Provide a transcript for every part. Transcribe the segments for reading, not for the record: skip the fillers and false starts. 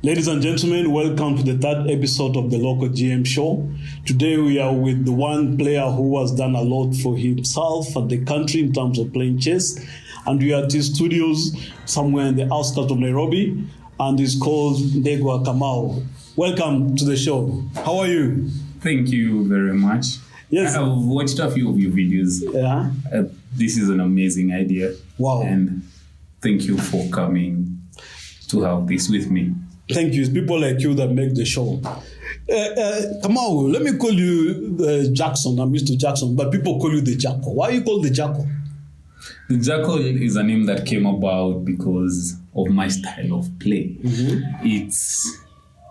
Ladies and gentlemen, welcome to the third episode of the Local GM Show. Today we are with the one player who has done a lot for himself and the country in terms of playing chess. And we are at his studios somewhere in the outskirts of Nairobi, and it's called Ndegwa Kamau. Welcome to the show. How are you? Thank you very much. Yes. I've watched a few of your videos. Yeah. This is an amazing idea. Wow. And thank you for coming to have this with me. Thank you. It's people like you that make the show. Kamau, let me call you Jackson. I'm used to Jackson, but people call you the Jackal. Why are you called the Jackal? The Jackal is a name that came about because of my style of play. Mm-hmm.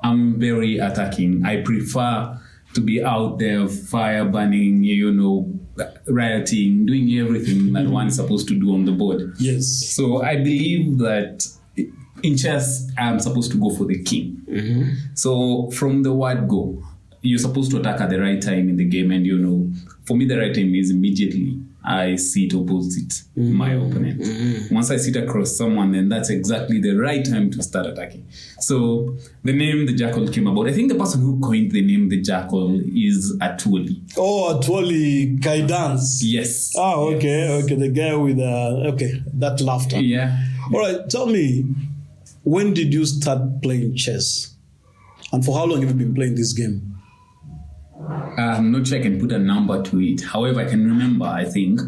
I'm very attacking. I prefer to be out there, fire burning, rioting, doing everything that one is supposed to do on the board. Yes. So I believe that in chess, I'm supposed to go for the king. Mm-hmm. So from the word go, you're supposed to attack at the right time in the game. And, for me, the right time is immediately I sit opposite my opponent. Mm-hmm. Once I sit across someone, then that's exactly the right time to start attacking. So the name the Jackal came about. I think the person who coined the name the Jackal is Atwoli. Oh, Atwoli Guidance. Yes. Oh, okay. Yes. Okay, the guy with that laughter. Yeah. All right, tell me, when did you start playing chess? And for how long have you been playing this game? I'm not sure I can put a number to it. However, I can remember, I think,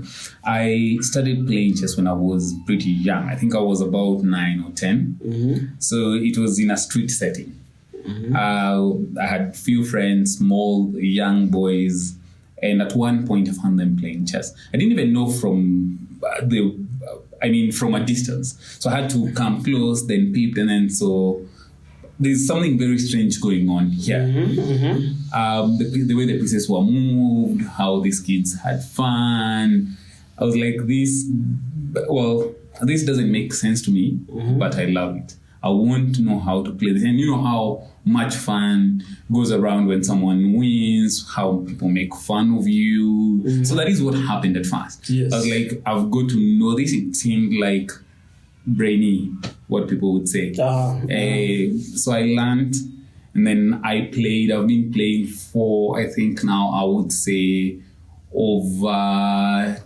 I started playing chess when I was pretty young. I think I was about 9 or 10. Mm-hmm. So it was in a street setting. Mm-hmm. I had few friends, small, young boys. And at one point, I found them playing chess. I didn't even know from a distance. So I had to come close, then peep, and then so there's something very strange going on here. Mm-hmm, mm-hmm. The way the pieces were moved, how these kids had fun. I was like, this doesn't make sense to me, but I love it. I want to know how to play this. And you know how much fun goes around when someone wins, how people make fun of you. Mm-hmm. So that is what happened at first. Yes. I was like, I've got to know this. It seemed like brainy, what people would say. So I learned, and then I played. I've been playing for, I think now I would say, over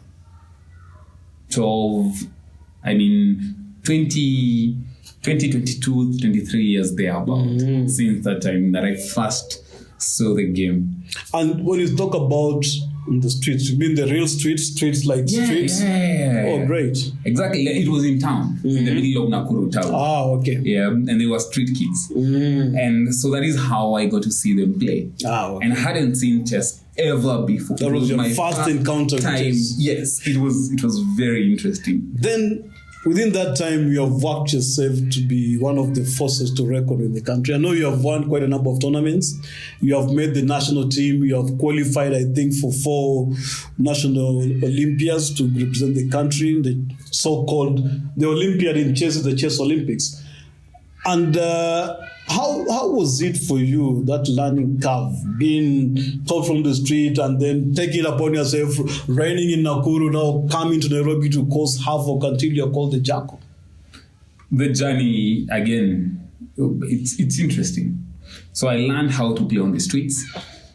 22, 23 years thereabout, since that time that I first saw the game. And when you talk about the streets, you mean the real streets like streets? Yeah. Oh, great. Exactly. It was in town, in the middle of Nakuru town. Ah, okay. Yeah, and they were street kids. And so that is how I got to see them play. Ah, okay. And I hadn't seen chess ever before. That was your my first encounter with chess. Yes, it was very interesting. Then, within that time, you have worked yourself to be one of the forces to reckon in the country. I know you have won quite a number of tournaments. You have made the national team. You have qualified, I think, for 4 national Olympiads to represent the country, the so-called, the Olympiad in chess, the Chess Olympics. And how was it for you, that learning curve, being taught from the street and then taking it upon yourself, reigning in Nakuru, now coming to Nairobi to cause havoc until you're called the Jackal? The journey, again, it's interesting. So I learned how to play on the streets.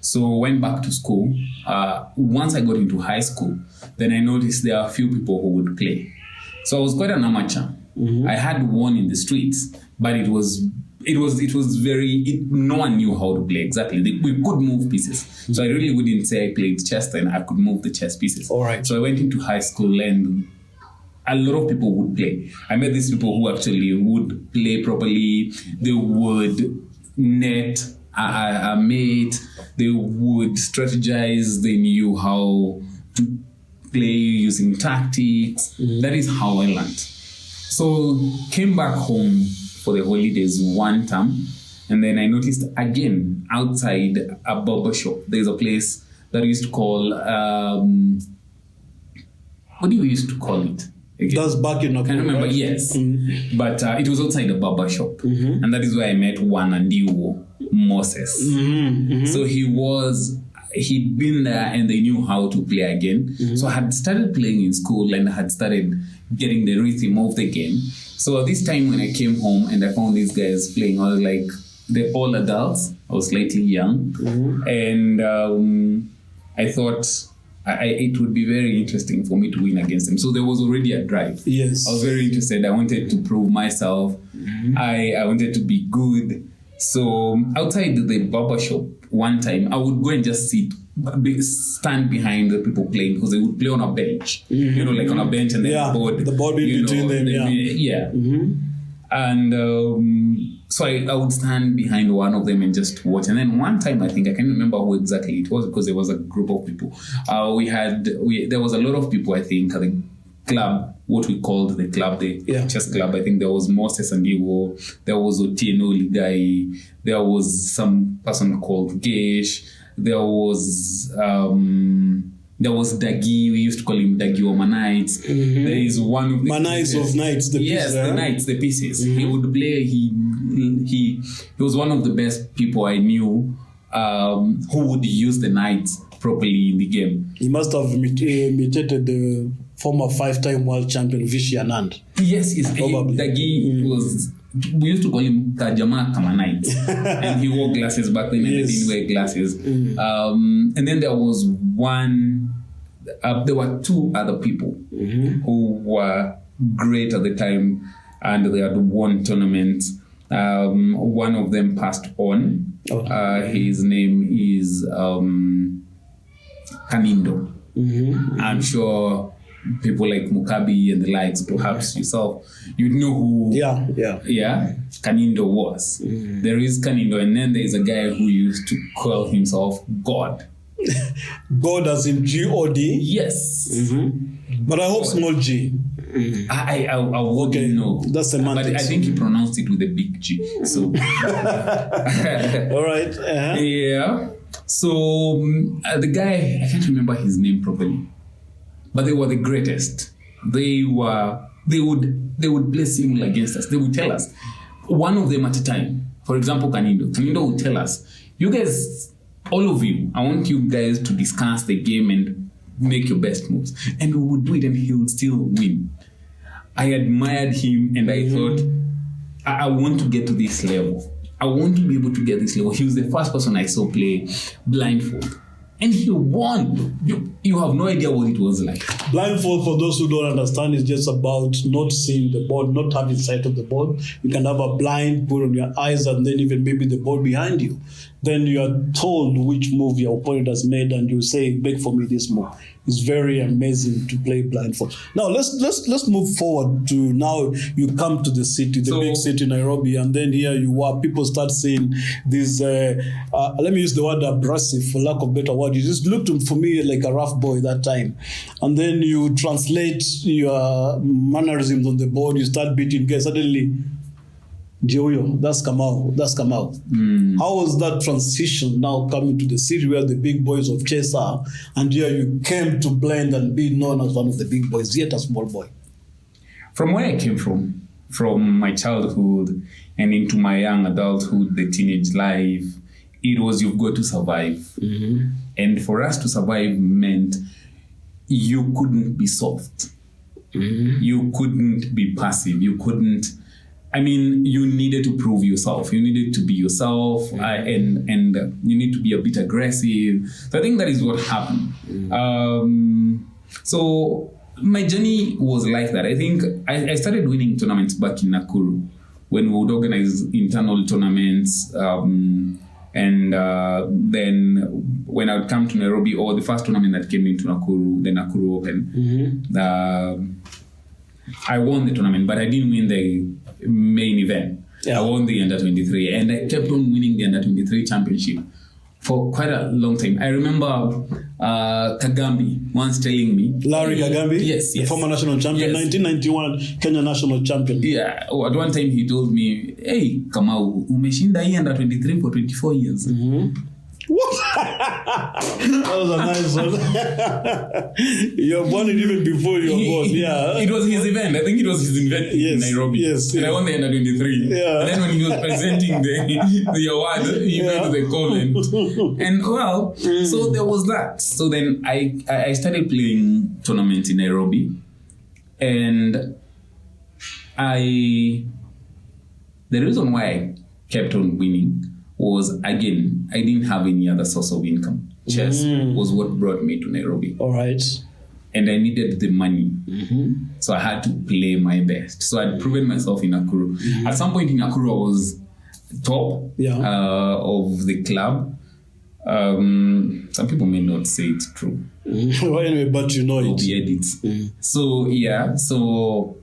So went back to school. Once I got into high school, then I noticed there are a few people who would play. So I was quite an amateur. Mm-hmm. I had one in the streets, but it was very, no one knew how to play exactly. We could move pieces. Mm-hmm. So I really wouldn't say I played chess then. I could move the chess pieces. All right. So I went into high school and a lot of people would play. I met these people who actually would play properly. They would net a mate. They would strategize. They knew how to play using tactics. Mm-hmm. That is how I learned. So came back home for the holidays one term, and then I noticed again outside a barber shop, there's a place that we used to call, what do we used to call it? Again? That's back in Nakuru. I can't remember, right? Yes. Mm-hmm. But it was outside a barber shop, and that is where I met one Andiwo Moses. Mm-hmm. So he was he'd been there and they knew how to play again. So I had started playing in school and I had started getting the rhythm of the game. So this time when I came home and I found these guys playing, I was like, they're all adults. I was slightly young. And I thought it would be very interesting for me to win against them. So there was already a drive. Yes. I was very interested. I wanted to prove myself. I wanted to be good. So outside the barber shop, one time I would go and just stand behind the people playing, because they would play on a bench, like on a bench, and then the board in between them. And so I would stand behind one of them and just watch. And then one time, I think, I can't remember who exactly it was, because there was a group of people. There was a lot of people, I think, at the club, what we called the club, the chess club. I think there was Moses and Diego, there was Otieno Ligai, there was some person called Gesh, there was Dagi, we used to call him Dagi or Manites. There is one of the Manites of Knights, the pieces. Yes, the Knights, the pieces. He would play, he was one of the best people I knew who would use the Knights properly in the game. He must have imitated the former 5-time world champion Vishy Anand. Yes, probably. Dagi was, we used to call him Kajama Kamanite. And he wore glasses back then, and I didn't wear glasses. And then there was there were two other people who were great at the time, and they had won tournaments. One of them passed on. His name is Kanindo. I'm sure people like Mukabi and the likes, perhaps yourself, you'd know who Kanindo was. There is Kanindo, and then there is a guy who used to call himself God. God as in G-O-D? Yes. But I hope small g. I wouldn't know. That's semantics. But I think he pronounced it with a big G. So. All right. Yeah. So the guy, I can't remember his name properly, but they were the greatest. They would play single against us. They would tell us, one of them at a time. For example, Kanindo would tell us, you guys, all of you, I want you guys to discuss the game and make your best moves. And we would do it and he would still win. I admired him and I thought, I want to get to this level. I want to be able to get this level. He was the first person I saw play blindfold. And he won. You have no idea what it was like. Blindfold, for those who don't understand, is just about not seeing the board, not having sight of the board. You can have a blind put on your eyes and then even maybe the board behind you. Then you are told which move your opponent has made and you say, make for me this move. It's very amazing to play blindfold. Now let's move forward to now you come to the city, the big city, Nairobi, and then here you are, people start saying this, let me use the word abrasive for lack of better word. You just looked for me like a rough boy that time. And then you translate your mannerisms on the board, you start beating guys, suddenly, Joyo, that's Kamau. How was that transition now coming to the city where the big boys of chess are, and here you came to blend and be known as one of the big boys, yet a small boy? From where I came from my childhood and into my young adulthood, the teenage life, it was you've got to survive. And for us to survive meant you couldn't be soft. You couldn't be passive. You needed to prove yourself. You needed to be yourself, and you need to be a bit aggressive. So I think that is what happened. So my journey was like that. I think I started winning tournaments back in Nakuru when we would organize internal tournaments. And then when I would come to Nairobi, or the first tournament that came into Nakuru, the Nakuru Open, I won the tournament, but I didn't win the main event. I won the under-23, and I kept on winning the under-23 championship for quite a long time. I remember Kagambi once telling me... Larry Kagambi? Yes. The former national champion, 1991 Kenya national champion. Yeah, at one time he told me, hey, Kamau, umeshinda hii under-23 for 24 years. What? That was a nice one. You were born even before you were born. Yeah. It was his event. I think it was his event in Nairobi. Yes. And I won the under 23. Yeah. And then when he was presenting the award, he made the comment. And well, so there was that. So then I started playing tournaments in Nairobi. And the reason why I kept on winning was, again, I didn't have any other source of income. Chess was what brought me to Nairobi. All right. And I needed the money. So I had to play my best. So I'd proven myself in Nakuru. At some point in Nakuru, I was top of the club. Some people may not say it's true. Well, anyway, but you know it. The edits. So, yeah. So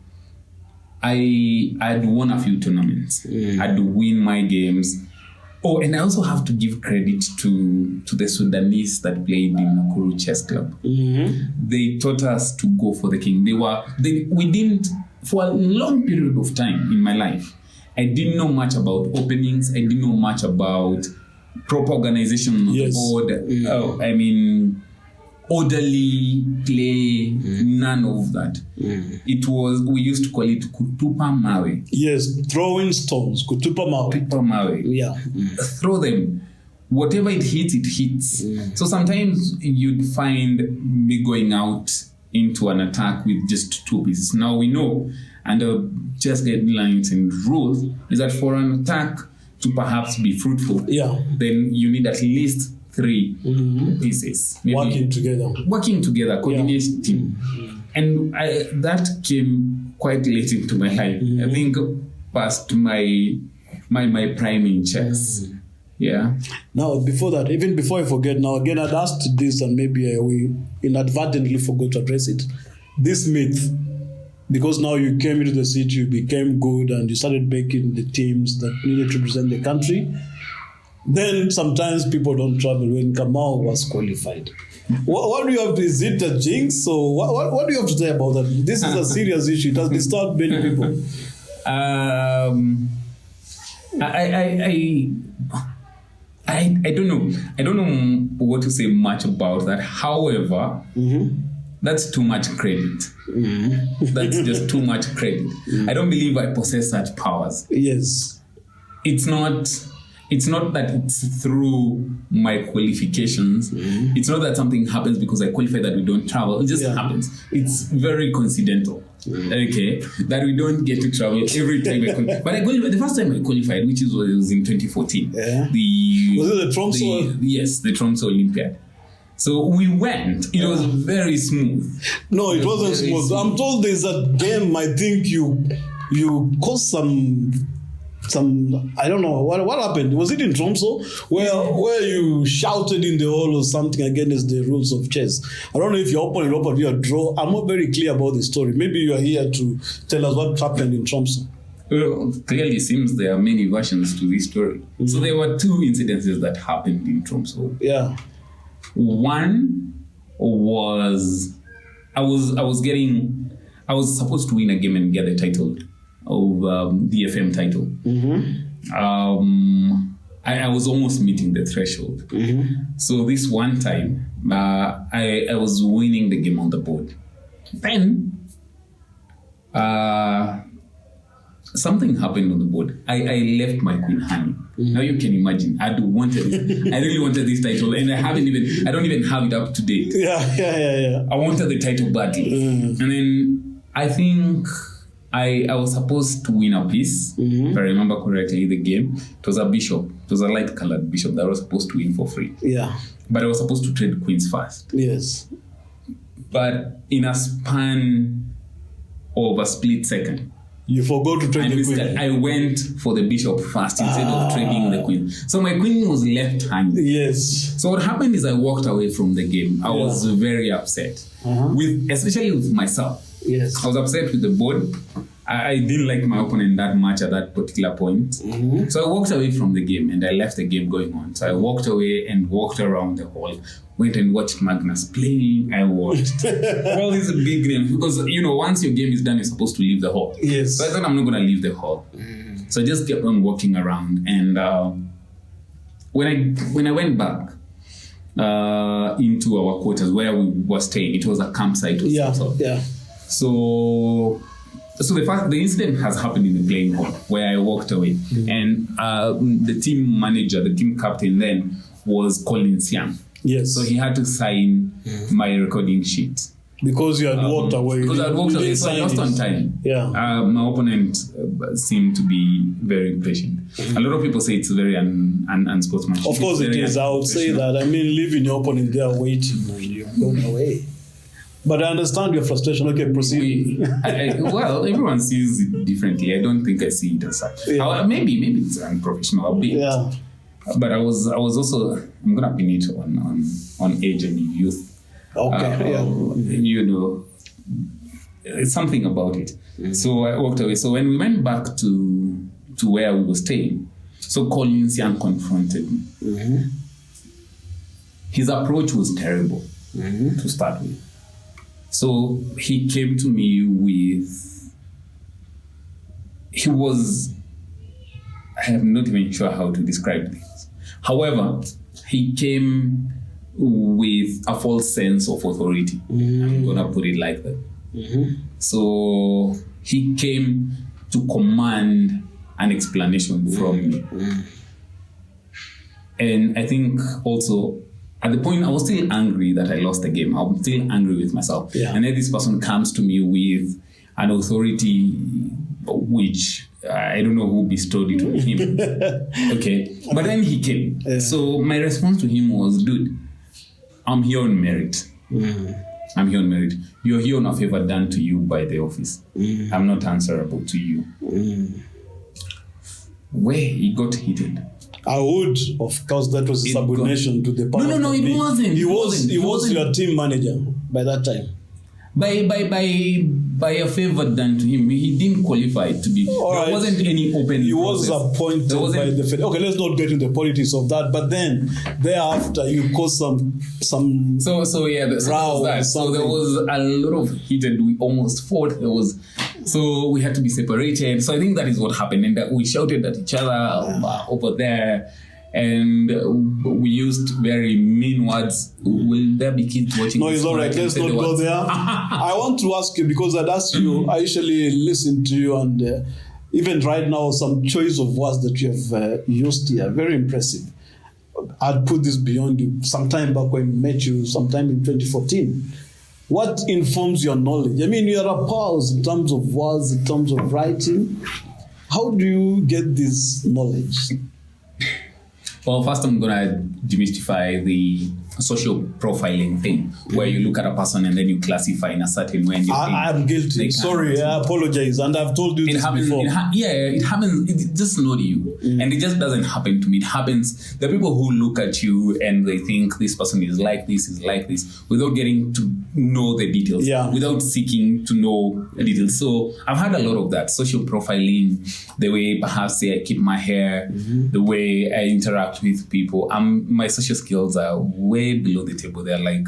I'd won a few tournaments. I'd win my games. Oh, and I also have to give credit to the Sudanese that played in Nakuru Chess Club. They taught us to go for the king. We didn't, for a long period of time in my life, I didn't know much about openings. I didn't know much about proper organization on the board. I mean, orderly play, none of that. It was, we used to call it kutupa mawe. Yes, throwing stones, kutupa mawe. Kutupa mawe. Yeah. Throw them. Whatever it hits, it hits. So sometimes you'd find me going out into an attack with just 2 pieces. Now we know, under chess guidelines and rules, is that for an attack to perhaps be fruitful, then you need at least 3 pieces. Maybe working together, coordinating. And that came quite late into my life. I think past my prime in chess. Yeah. Now, before that, even before I forget, now again, I'd asked this and maybe we inadvertently forgot to address it. This myth, because now you came into the city, you became good and you started making the teams that needed to represent the country. Then sometimes people don't travel. When Kamau was qualified, what do you have to, is it a jinx? So what do you have to say about that? This is a serious issue. It has disturbed many people. I don't know. I don't know what to say much about that. However, that's too much credit. That's just too much credit. I don't believe I possess such powers. Yes. It's not that it's through my qualifications. It's not that something happens because I qualify that we don't travel. It just happens. It's very coincidental. Okay, that we don't get to travel every time I qualify. But the first time I qualified, which was in 2014. Yeah. Was it the Tromsø? Yes, the Tromsø Olympiad. So we went. It was very smooth. No, it wasn't smooth. I'm told there's a game. I think you caused some. I don't know what happened. Was it in Tromsø where you shouted in the hall or something against the rules of chess? I don't know if your opponent offered you a draw. I'm not very clear about the story. Maybe you are here to tell us what happened in Tromsø. Well, clearly seems there are many versions to this story. So there were 2 incidences that happened in Tromsø. Yeah. One was I was supposed to win a game and get the title of the FM title. I was almost meeting the threshold. So this one time, I was winning the game on the board. Then something happened on the board. I left my queen hanging. Now you can imagine, I really wanted this title, and I don't even have it up to date. Yeah. I wanted the title badly. And then I think I was supposed to win a piece, if I remember correctly, the game. It was a bishop. It was a light-colored bishop that I was supposed to win for free. Yeah. But I was supposed to trade queens first. Yes. But in a span of a split second, you forgot to trade the queen. I went for the bishop first instead of trading the queen. So my queen was left hanging. Yes. So what happened is I walked away from the game. I was very upset, especially with myself. Yes. I was upset with the board. I didn't like my opponent that much at that particular point. So I walked away from the game and I left the game going on. So I walked away and walked around the hall, went and watched Magnus playing. I watched all these big names because, once your game is done, you're supposed to leave the hall. Yes. So I thought I'm not going to leave the hall. So I just kept on walking around. And when I went back, into our quarters where we were staying. It was a campsite. Yeah. So the incident has happened in the playing hall where I walked away, and the team manager, the team captain then was Colin Siang. Yes. So he had to sign my recording sheet. Because you had walked away. Because I had walked away, so I lost on time. Yeah. My opponent seemed to be very impatient. A lot of people say it's very unsportsmanship. Of course it is. I would say that. I mean, leaving your opponent there waiting and you've gone away. But I understand your frustration. Okay, proceed. Well, everyone sees it differently. I don't think I see it as such. Yeah. Maybe it's unprofessional a bit. Yeah. But I was also, I'm gonna pin it on age and youth. Okay. You know, it's something about it. So I walked away. So when we went back to where we were staying, so Colin Siang confronted me. His approach was terrible to start with. So he came to me I am not even sure how to describe this. However, he came with a false sense of authority. I'm gonna put it like that. So he came to command an explanation from me. And I think also at the point I was still angry that I lost the game. I was still angry with myself. Yeah. And then this person comes to me with an authority which I don't know who bestowed it on him. Okay. But then he came. Yeah. So my response to him was, dude, I'm here on merit. I'm here on merit. You're here on a favor done to you by the office. I'm not answerable to you. Where he got heated. I would, of course, that was a subordination to the power. No, it wasn't. He was your team manager by that time. By a favor done to him, he didn't qualify to be. There wasn't any open. He was appointed by the Fed. Okay, let's not get into the politics of that. But then thereafter, you caused some. So there was a lot of heated. We almost fought. So we had to be separated. So I think that is what happened, and that we shouted at each other over there. And we used very mean words. Will there be kids watching? No, it's all right. Let's not go there. I want to ask you, because I'd asked you, I usually listen to you, and even right now, some choice of words that you have used here, very impressive. I'd put this beyond you. Sometime back when we met you, sometime in 2014. What informs your knowledge? I mean, you're a pulse in terms of words, in terms of writing. How do you get this knowledge? Well, first I'm going to demystify the social profiling thing, where you look at a person and then you classify in a certain way. And I'm guilty. Sorry, I apologize. And I've told you this before. It happens. It just not you. And it just doesn't happen to me. It happens. The people who look at you and they think this person is like this, without getting to know the details, without seeking to know the details. So I've had a lot of that. Social profiling, the way perhaps I keep my hair, the way I interact with people. My social skills are way below the table. They're like,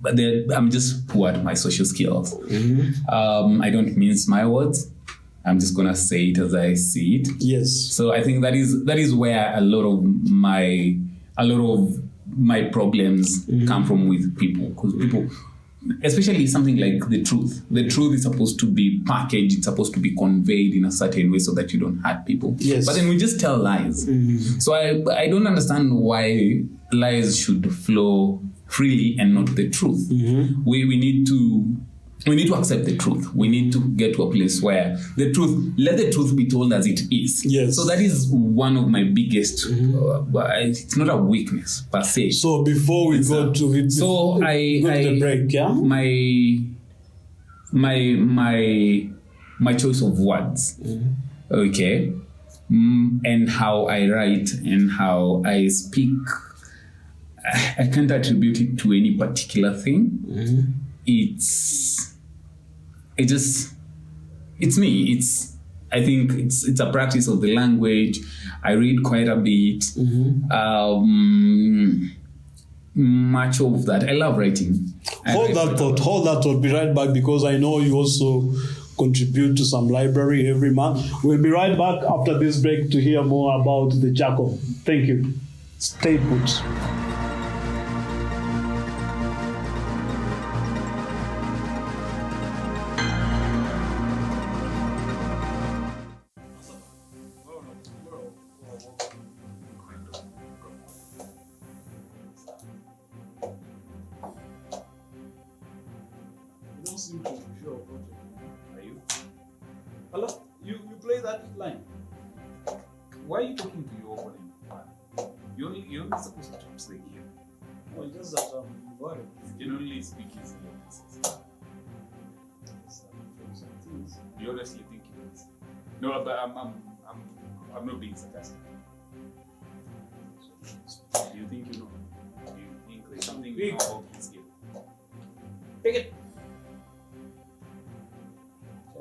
but I'm just poor at my social skills. I don't mince my words. I'm just gonna say it as I see it. Yes. So I think that is where a lot of my problems come from with people, because people, especially something like the truth. The truth is supposed to be packaged. It's supposed to be conveyed in a certain way so that you don't hurt people. Yes. But then we just tell lies. So I don't understand why lies should flow freely and not the truth. We need to accept the truth. We need to get to a place where let the truth be told as it is. Yes. So that is one of my biggest, it's not a weakness per se. So before we go to it, so the break, yeah? My choice of words, okay, and how I write and how I speak, I can't attribute it to any particular thing. It's me. I think it's a practice of the language. I read quite a bit. Much of that. I love writing. Hold that thought. Be right back, because I know you also contribute to some library every month. We'll be right back after this break to hear more about the Jackal. Thank you. Stay put. Hello? You play that line. Why are you talking to your opponent? You're only supposed to play here. No, it's just that I'm worried. You can only speak his languages. You honestly think it is? No, but I'm not being sarcastic. Do you think you know? Do you think there's something you know about this game? Pick it. So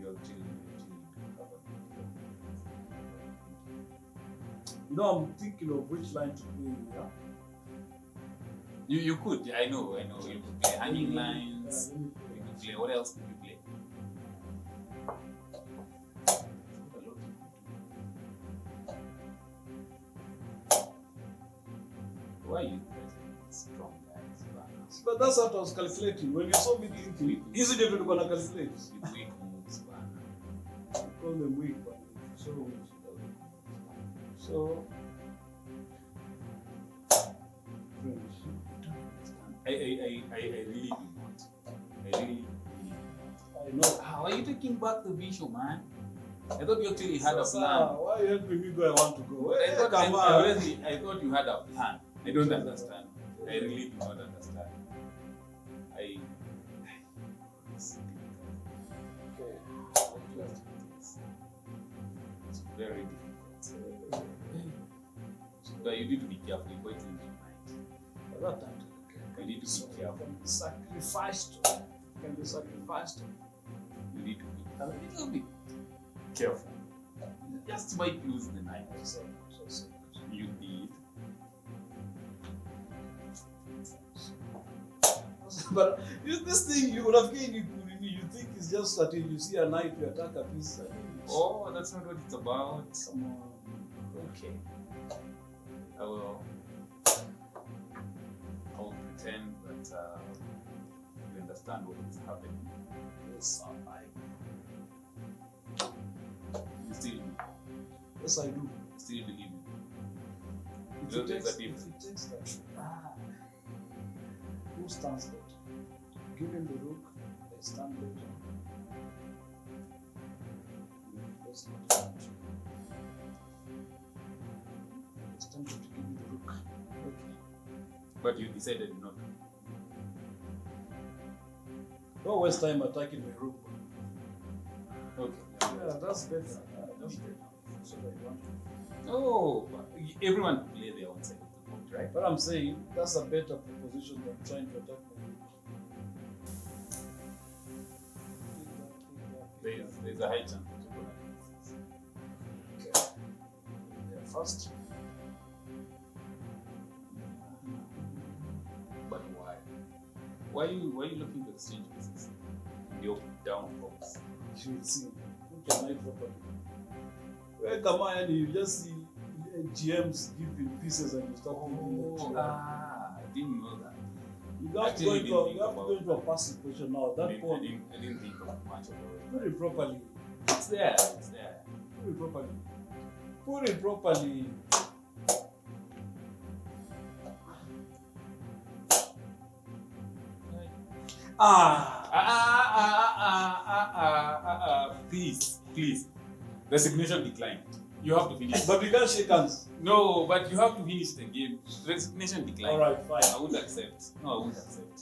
you're chilling. You know, I'm thinking of which line to play. Yeah? You could, I know. You could play hanging lines. Yeah, You could play. What else could you play? Why are you strong guys? but that's what I was calculating. When you saw me thinking, easy to do gonna calculate. With weak moves, You call them weak, but so I really do not. I really I know. How are you taking back the visual, man? I thought you actually had a plan. Why are you helping me go? I want to go. I thought you had a plan. I don't understand. I really do not understand. It's very difficult. But you need to be careful. You're going to lose your mind. You need to be careful. Can be sacrificed. You need to be a little bit careful. You just might lose the night. You need. But this thing you would have gained, you think it's just that you see a knight, you attack a piece. Oh, that's not what it's about. Come on. Okay. I will pretend that you understand what is happening. Yes, You still yes, I do. believe me. If it takes that. Who stands better? Give him the rook, they stand better. Let's not do that. It's time to give me the rook. Okay. But you decided not to. Don't waste time attacking my rook. Okay. Yeah, that's better. That's better. So I want to. Oh, everyone can play their own side of the board, right? But I'm saying that's a better proposition than trying to attack my rook. There's a high chance that you're going to Okay. Yeah, first. But why? Why are you looking to exchange pieces in the down box? You will see. Look at my property. Well, come on, and you just see GMs giving pieces and you start thinking that I didn't know that. you have to go into a passive position now. That I point, didn't think of much of it. put it properly. It's there. Put it properly. Put it properly. Please. Resignation declined. You have to finish. But we can't shake hands. No, but you have to finish the game. Resignation declined. Alright, fine. I would accept. No, I would accept.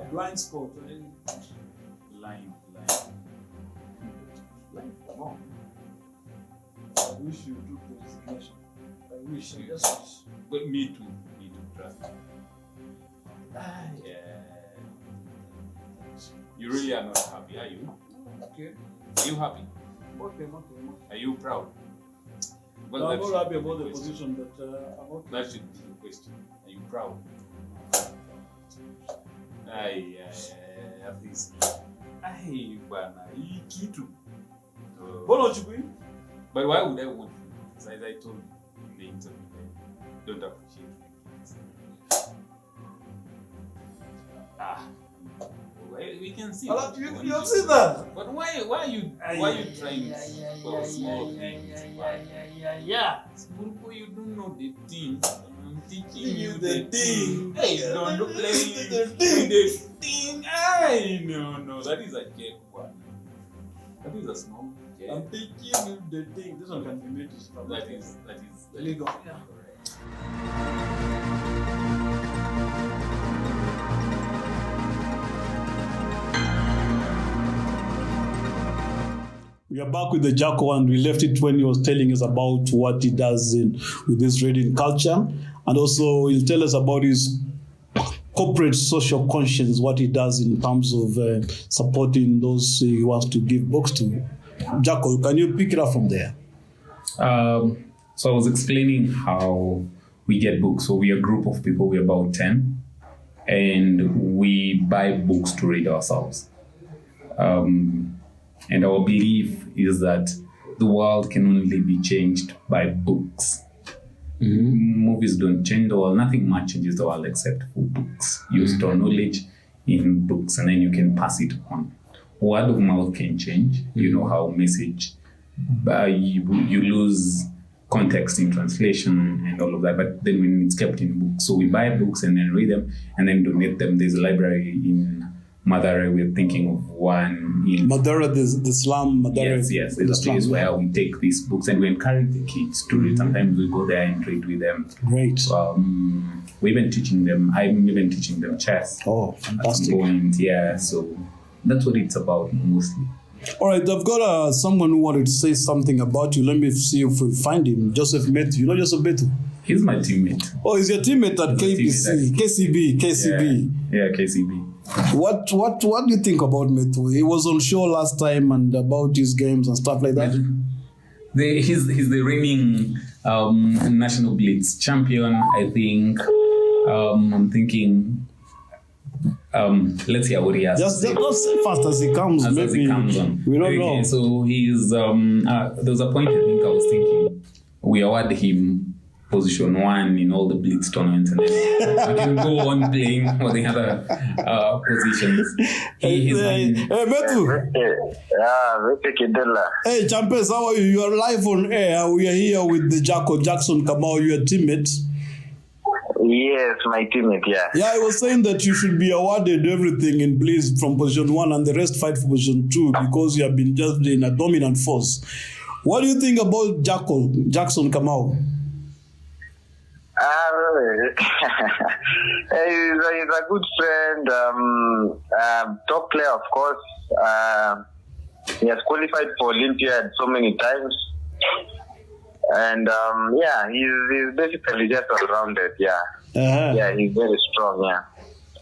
A blind spot. Line. Come on. I wish you took the resignation. I just wish. But me too. Trust me. Yeah. You really are not happy, are you? Okay. Are you happy? Okay. Are you proud? Well, No, I'm that not should happy be about the question. position, but I'm okay. That should be the question. Are you proud? At least. Bana, hii kitu. Mbona uchukui? But why would I want to? As I told you in the interview, I don't appreciate it. We can see. You'll see that. But why are you trying for small things? Small, you don't know the thing. I'm teaching you the thing. Hey, don't play with the thing. I know. No, that is a cake one. That is a small cake. I'm thinking the thing. This one can be made to stop. That is Legal. correct. We are back with the Jacko, and we left it when he was telling us about what he does with this reading culture, and also he'll tell us about his corporate social conscience, what he does in terms of supporting those he wants to give books to. Jacko, can you pick it up from there? So I was explaining how we get books. So we're a group of people, we're about 10, and we buy books to read ourselves. And our belief is that the world can only be changed by books. Movies don't change the world. Nothing much changes the world except for books. You store knowledge in books and then you can pass it on. Word of mouth can change. You know how message, you lose context in translation and all of that. But then when it's kept in books, so we buy books and then read them and then donate them. There's a library in Mathare. We're thinking of one in Mathare, the slum. Mathare, yes. There's a place where we take these books and we encourage the kids to read. Sometimes we go there and read with them. Great. We're even teaching them. I'm even teaching them chess. Oh, At some fantastic. point, yeah. So that's what it's about mostly. All right, I've got someone who wanted to say something about you. Let me see if we find him. Joseph Metu. You know Joseph Metu? He's my teammate. Oh, he's your teammate at He's my KBC, KCB. Yeah, KCB. What do you think about Metu? He was on show last time and about his games and stuff like that. He's the reigning national blitz champion, I think. I'm thinking. Let's hear what he has. Just say fast as he comes. As Maybe he comes on. we don't know. So he's there was a point I think I was thinking we award him position 1 in all the blitz tournaments and then we can go on playing for the other positions. He is Hey, Metu. Hey, Champes, how are you? You are live on air. We are here with the Jacko Jackson Kamau, your teammate. Yes, my teammate, yeah. Yeah, I was saying that you should be awarded everything in Blitz from position 1 and the rest fight for position 2 because you have been just in a dominant force. What do you think about Jackson Kamau? He's a good friend, top player, of course. He has qualified for Olympia so many times. And he's basically just all-rounded, yeah. Yeah, he's very strong, yeah.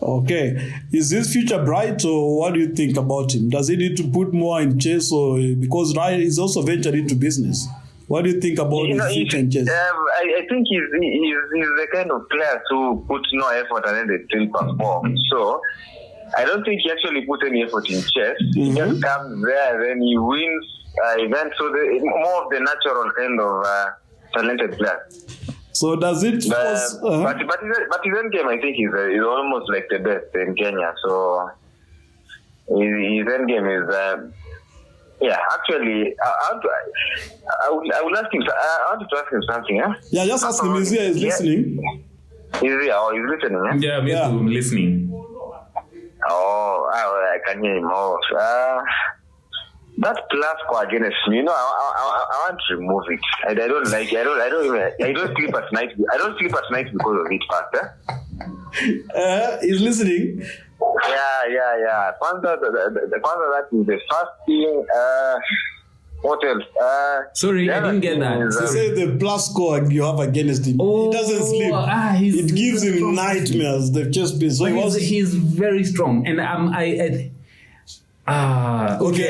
Okay. Is his future bright, or what do you think about him? Does he need to put more in chess, or because he's also ventured into business? What do you think about his future in chess? I think he's the kind of player who puts no effort and then they still perform. So I don't think he actually put any effort in chess. He just comes there, then he wins events. So more of the natural kind of talented player. So does it? But his end game, I think, is almost like the best in Kenya. So his end game is. Actually, I will ask him. I want to ask him something. Huh? Yeah, just ask him. Is he listening? Is he? Oh, he's listening. Yeah, I'm listening. Oh, I can hear him. That plus score against me, I want to remove it. I don't like it. I don't sleep at night. I don't sleep at night because of it. He's listening. Yeah. Kwanza, that is the first thing. What else? Sorry, I didn't get that. You say the plus score you have against him. He doesn't sleep. It gives him nightmares. The chest pain. So he's very strong, and okay,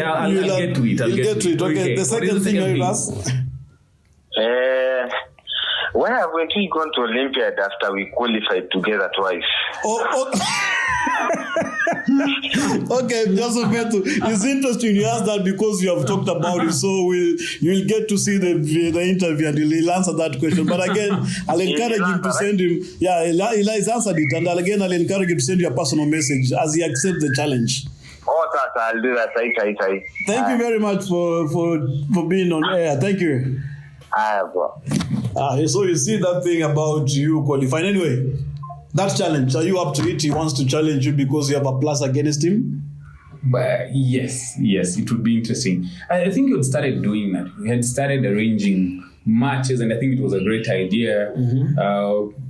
I'll get to it. You'll get to it. Okay. The second thing I will ask. Why have we gone to Olympiad after we qualified together twice? Okay, Joseph Metu, it's interesting you ask that because you have talked about it, so you'll get to see the interview and he'll answer that question. But again, I'll encourage him to send him. Yeah, Eli's answered it, and again, I'll encourage him to send you a personal message as he accepts the challenge. Oh, I'll do that. Thank you very much for being on air. Thank you. So you see that thing about you qualifying. Anyway, that challenge, are you up to it? He wants to challenge you because you have a plus against him? But yes, it would be interesting. I think you had started doing that. We had started arranging matches, and I think it was a great idea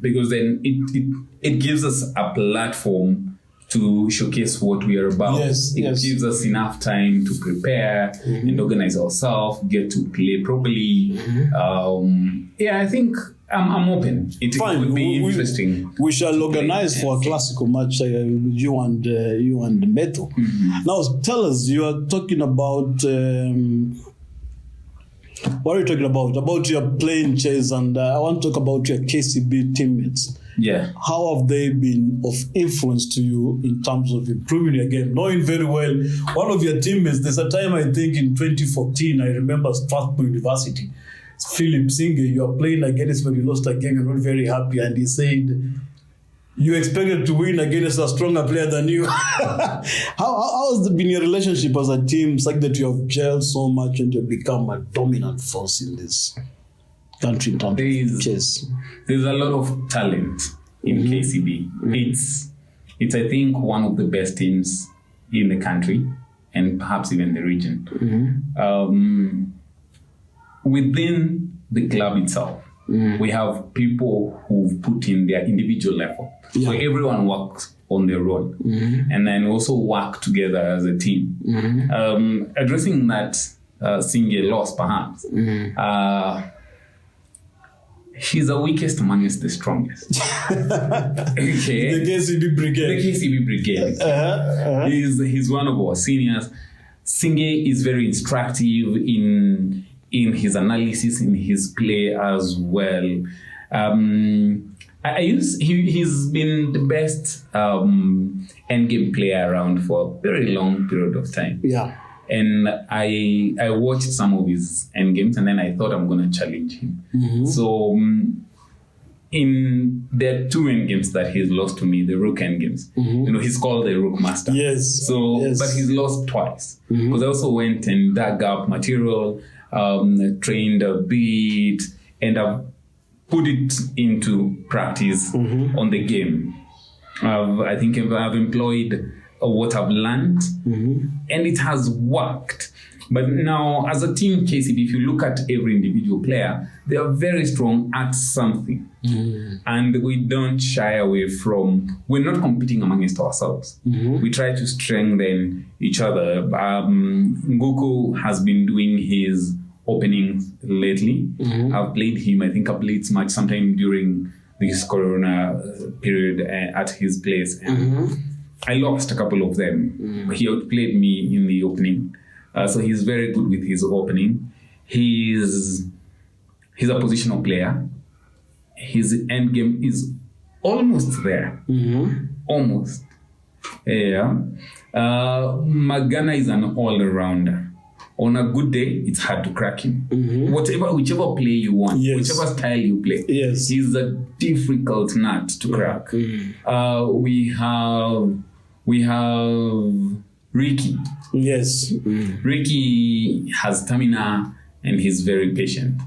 because then it gives us a platform to showcase what we are about. Yes, it gives us enough time to prepare and organize ourselves, get to play properly. I think I'm open. It would be interesting. We shall organize for a classical match, you and Meto. Now, tell us, you are talking about what are you talking about? About your playing chess, and I want to talk about your KCB teammates. Yeah. How have they been of influence to you in terms of improving your game? Knowing very well, one of your teammates, there's a time I think in 2014, I remember Strasbourg University, Philip Singer, you are playing against when you lost a game, you're not very happy, and he said, you expected to win against a stronger player than you. How has been your relationship as a team, such that you have gelled so much and you've become a dominant force in this country in terms of chess? There's a lot of talent in KCB. It's I think one of the best teams in the country and perhaps even the region. Within the club itself, we have people who've put in their individual effort. So everyone works on their own and then also work together as a team. Addressing that single loss perhaps, he's the weakest amongst the strongest. Okay. The KCB Brigade. He's one of our seniors. Singe is very instructive in his analysis, in his play as well. He's been the best endgame player around for a very long period of time. Yeah. And I watched some of his endgames, and then I thought I'm going to challenge him. So in the two endgames that he's lost to me, the Rook endgames, he's called the Rook Master. Yes. But he's lost twice. Because I also went and dug up material, trained a bit, and I've put it into practice on the game. I think I've employed what I've learned, and it has worked. But now, as a team KCB, if you look at every individual player, they are very strong at something. And we don't shy away from, we're not competing amongst ourselves. We try to strengthen each other. Nguku has been doing his openings lately. I've played him, I think I played much sometime during this Corona period at his place. And I lost a couple of them. He outplayed me in the opening. So he's very good with his opening. He's a positional player. His end game is almost there. Almost. Yeah. Magana is an all-rounder. On a good day, it's hard to crack him. Whichever play you want, whichever style you play, he's a difficult nut to crack. We have Ricky. Yes. Ricky has stamina and he's very patient.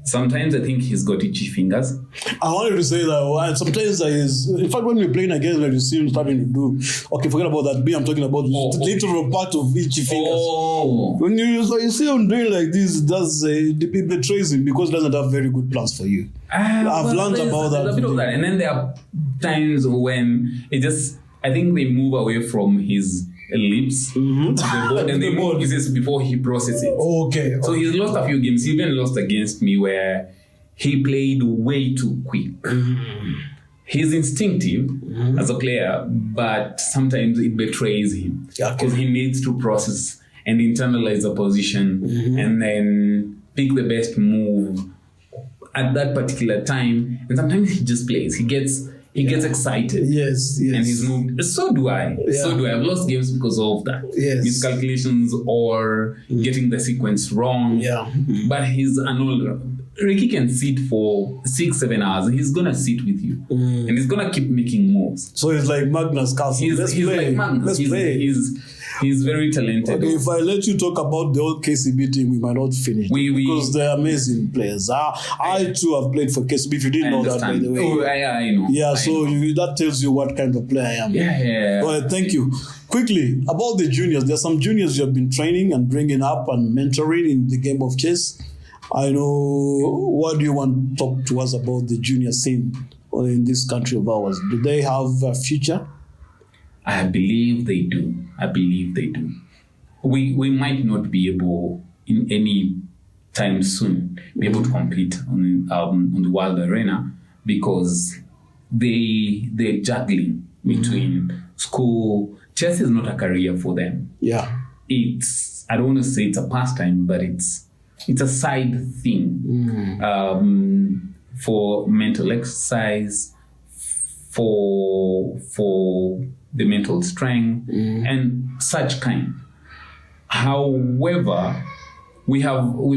Sometimes I think he's got itchy fingers. I wanted to say that sometimes in fact, when we're playing against, like you see him starting to do, okay, forget about that. I'm talking about the literal part of itchy fingers. When you see him doing like this, it betrays him because he doesn't have very good plans for you. I've learned about that. There's a bit of that. And then there are times when I think they move away from his lips and they move pieces before he processes it. Okay. So he's lost a few games. He even lost against me where he played way too quick. He's instinctive as a player, but sometimes it betrays him because he needs to process and internalize the position and then pick the best move at that particular time. And sometimes he just plays. He gets excited. Yes. And he's moved. So do I. I've lost games because of that. Miscalculations or getting the sequence wrong. But he's an older. Ricky can sit for 6-7 hours. He's going to sit with you. And he's going to keep making moves. So he's like Magnus Carlsen. He's like Magnus. He's very talented. Okay, if I let you talk about the old KCB team, we might not finish because they're amazing players. I too have played for KCB. If you didn't know that, by the way. I know. Yeah, so that tells you what kind of player I am. Yeah. Well, thank you. Quickly, about the juniors. There's some juniors you have been training and bringing up and mentoring in the game of chess. I know, what do you want to talk to us about the junior scene in this country of ours? Do they have a future? I believe they do. We might not be able in any time soon be able to compete on the world arena because they're juggling between school. Chess is not a career for them. Yeah. It's, I don't want to say it's a pastime, but it's a side thing for mental exercise, for the mental strength and such kind. However, we've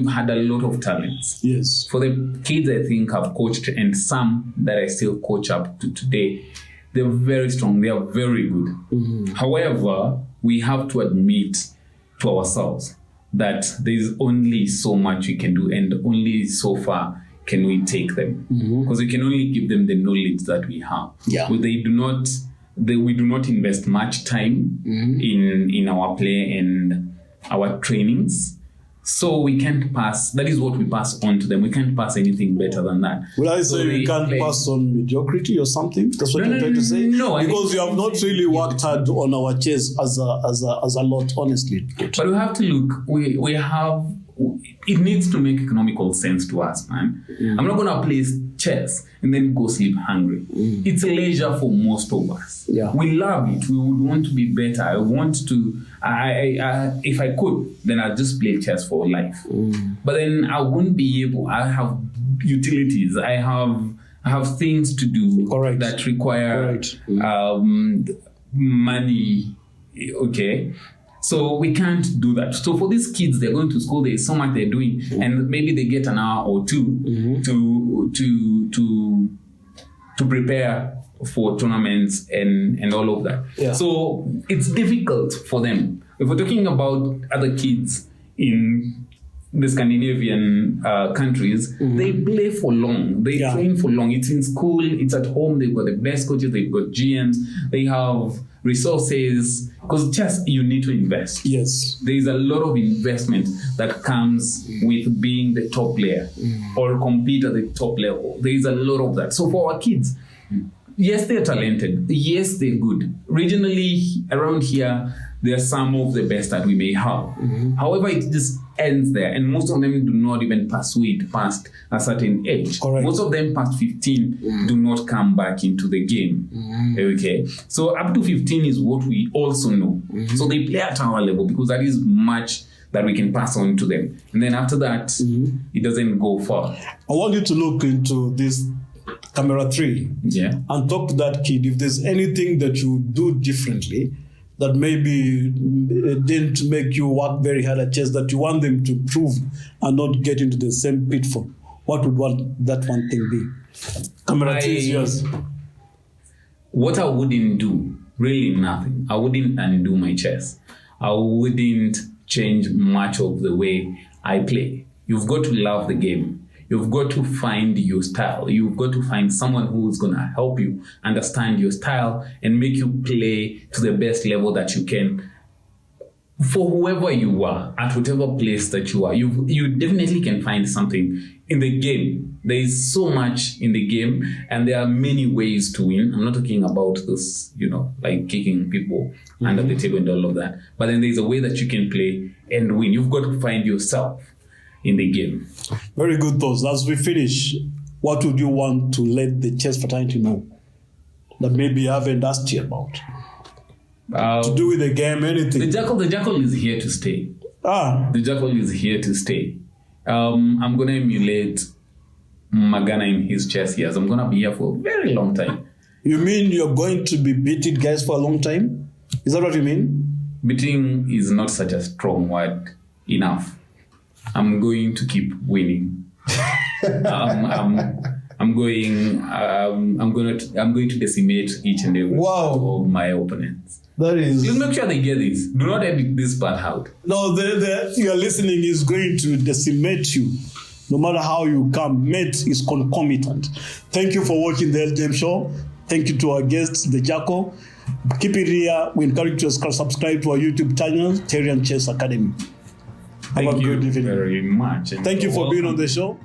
had a lot of talents. Yes. For the kids I think I've coached and some that I still coach up to today, they're very strong, they are very good. However, we have to admit to ourselves that there's only so much we can do and only so far can we take them. Because we can only give them the knowledge that we have. Yeah. But we do not invest much time in our play and our trainings. So we can't pass, that is what we pass on to them. We can't pass anything better than that. Will I So say they you can't play- pass on mediocrity or something? That's what you're trying to say? no, I Because think- you have not really worked hard on our chess as a lot, honestly. But we have to look, we have, it needs to make economical sense to us, man. I'm not going to play chess and then go sleep hungry. It's a leisure for most of us. Yeah. We love it. We would want to be better. I want to, if I could, then I'd just play chess for life. But then I wouldn't be able, I have utilities. I have things to do Correct. that require Correct. money. Okay. So we can't do that. So for these kids, they're going to school, there's so much they're doing, and maybe they get an hour or two to prepare for tournaments and all of that. Yeah. So it's difficult for them. If we're talking about other kids in the Scandinavian countries, they play for long. They Yeah. train for long. It's in school, it's at home, they've got the best coaches, they've got GMs, they have resources. Because chess, you need to invest. Yes. There is a lot of investment that comes with being the top player or compete at the top level. There is a lot of that. So for our kids, yes, they're talented. Yes, they're good. Regionally, around here, they're some of the best that we may have. However, it just ends there. And most of them do not even pursue it past a certain age. Correct. Most of them past 15 do not come back into the game. Okay. So up to 15 is what we also know. So they play at our level because that is much that we can pass on to them. And then after that, it doesn't go far. I want you to look into this camera 3 Yeah. and talk to that kid if there's anything that you would do differently that maybe didn't make you work very hard at chess, that you want them to prove and not get into the same pitfall. What would that one thing be? Camera 3 is yours. What I wouldn't do, really nothing. I wouldn't undo my chess. I wouldn't change much of the way I play. You've got to love the game. You've got to find your style. You've got to find someone who's going to help you understand your style and make you play to the best level that you can. For whoever you are, at whatever place that you are, you definitely can find something in the game. There is so much in the game, and there are many ways to win. I'm not talking about this, like kicking people under the table and all of that. But then there's a way that you can play and win. You've got to find yourself in the game. Very good thoughts. As we finish, what would you want to let the chess fraternity know that maybe you haven't asked you about? To do with the game, anything. The jackal is here to stay. The jackal is here to stay. I'm going to emulate Magana in his chess years. I'm going to be here for a very long time. You mean you're going to be beating guys for a long time? Is that what you mean? Beating is not such a strong word enough. I'm going to keep winning. I'm going to decimate each and every one of my opponents. That is. Please make sure they get this. Do not edit this part out. No, your listening is going to decimate you. No matter how you come, mate is concomitant. Thank you for watching the LGM show. Thank you to our guests, the Jackal. Keep it here. We encourage you to subscribe to our YouTube channel, Tyrian Chess Academy. Have Thank a you good evening. very much. And Thank you you're for being on welcome. the show.